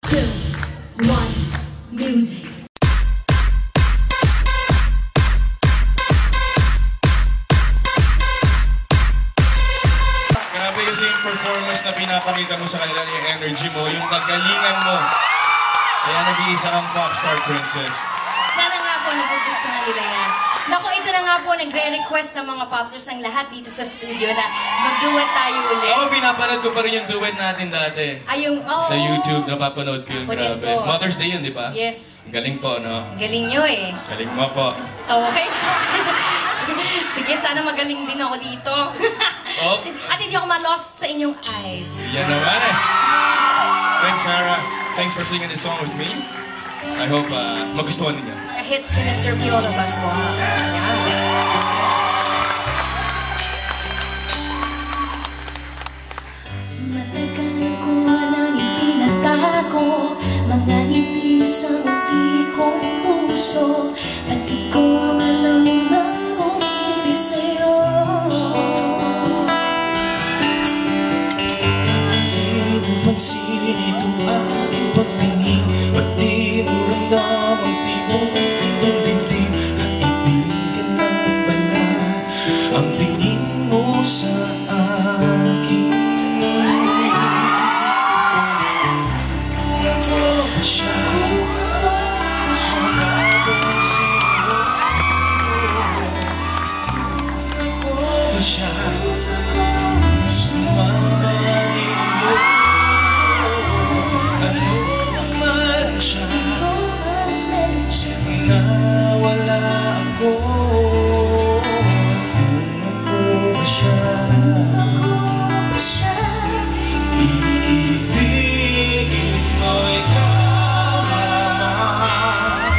2, 1, music. Grabe kasi yung performance na pinapakita mo sa kanila, yung energy mo, yung kagalingan mo. Kaya nag-iisa kang popstar princess. Sana nga po nagugustuhan nila yan. Naku, ito na nga po, nagre-request ng mga popstars ang lahat dito sa studio na mag-duet tayo ulit. Ako, pinapanood ko pa rin yung duet natin dati. Sa YouTube, napapanood ko yun. Grabe. Mother's Day yun, di ba? Yes. Galing po, no? Galing nyo eh. Galing mo po. Okay. Sige, sana magaling din ako dito. At hindi ako ma-lost sa inyong eyes. Yan naman eh. Thanks, Sarah. Thanks for singing this song with me. I hope magustuhan ninyo. Mga hits ni Mr. Pio Labas po. Matagal ko nang ipinatago mga nipis ang di kong puso. At di ko alam na umibig sa'yo. Hindi mo pansin itong aking pagtingin. Ba't di mo ramdam ang tibok nitong dibdib? Kaibigan lang pala ang tingin mo sa akin. Kung ako ba siya, bagong sino? Kung ako ba siya, mamahalin mo? Ano naman siya na wala ako? Kung ako ba siya, iibigin mo ikaw naman.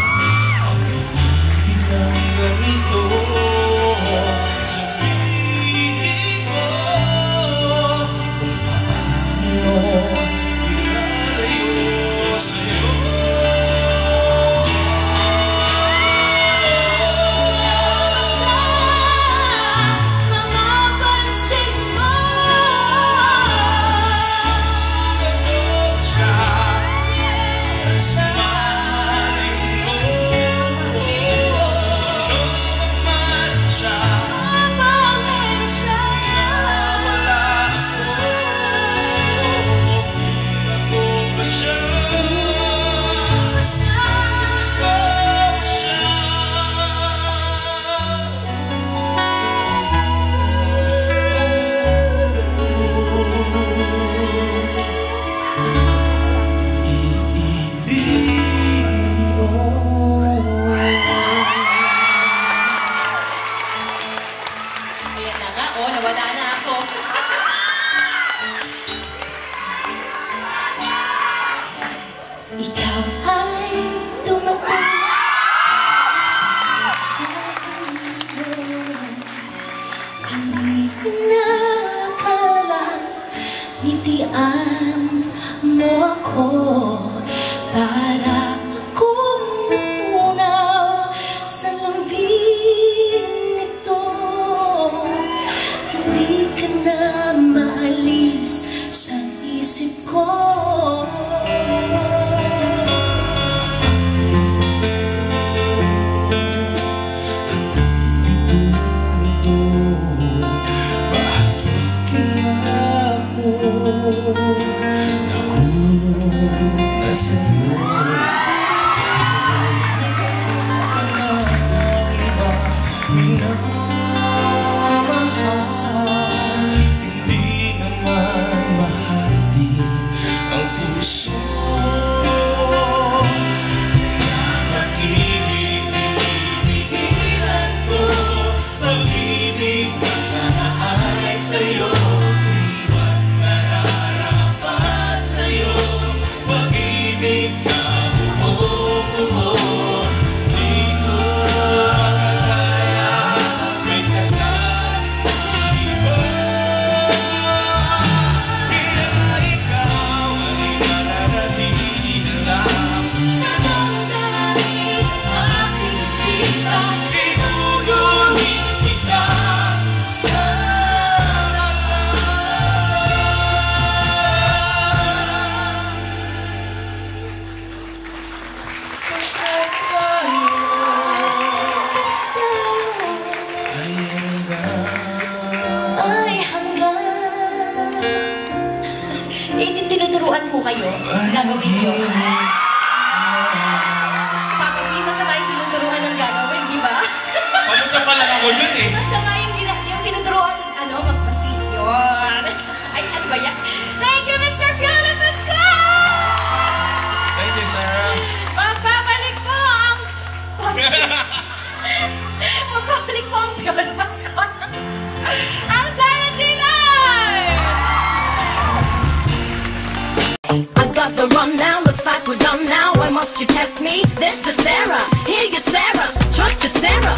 Ang ibig ng ganito, sabihin mo kung paano lalayo sa'yo. Mapapansin mo. Mahalin mo, naman siya, Mapapansin siya. wala ako. Ako ba siya? Ako siya. Iibigin mo. Ayan na nga, nawala na ako. Ikaw ay dumating sa mundo. Hindi ko nakakala ngitian mo ako. Para akong natunaw sa lambing nito. Hindi ka na maalis sa isip ko. Bakit kaya ako nahulog na sa'yo? Minamahal, hindi naman mahati ang puso. Dapat pinipigilan ko pag-ibig na sana ay sa'yo. Iwan nararapat sa'yo, pag-ibig na buo-buo. Di ko makakaya, may sagat na iba. Kaya ikaw ay mananatili na lang sa damdamin ng aking isipan. Inuguhin kita sa lahat. tinuturuan po kayo, gagawin yun. Papa B, masama yung tinuturuan ng gagawin, di ba? Pamunta pa lang ako yun eh. Masama yung tinuturuan, magpasit yun. Ay, ano ba yan? Thank you, Mr. Piolo Pascual! Thank you, Sarah. Magbabalik po ang... Magbabalik po ang Piolo Pascual. Ang Sarah J. Live! I got the run now, looks like we're done now. Why must you test me? This is Sarah. Hear you, Sarah. Trust you, Sarah.